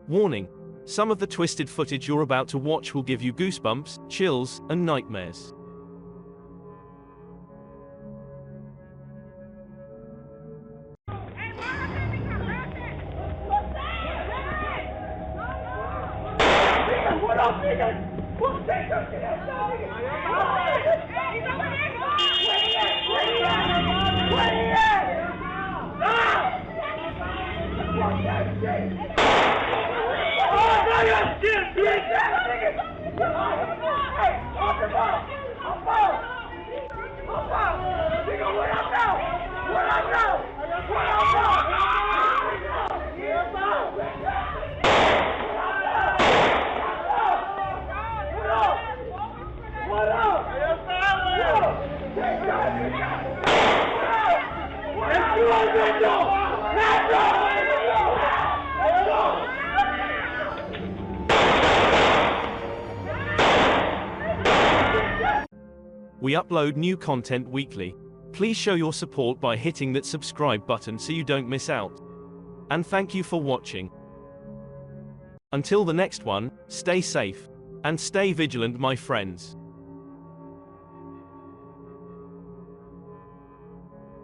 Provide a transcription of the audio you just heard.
Warning: some of the twisted footage you're about to watch will give you goosebumps, chills, and nightmares. We upload new content weekly. Please show your support by hitting that subscribe button so you don't miss out. And thank you for watching. Until the next one, stay safe and stay vigilant, my friends.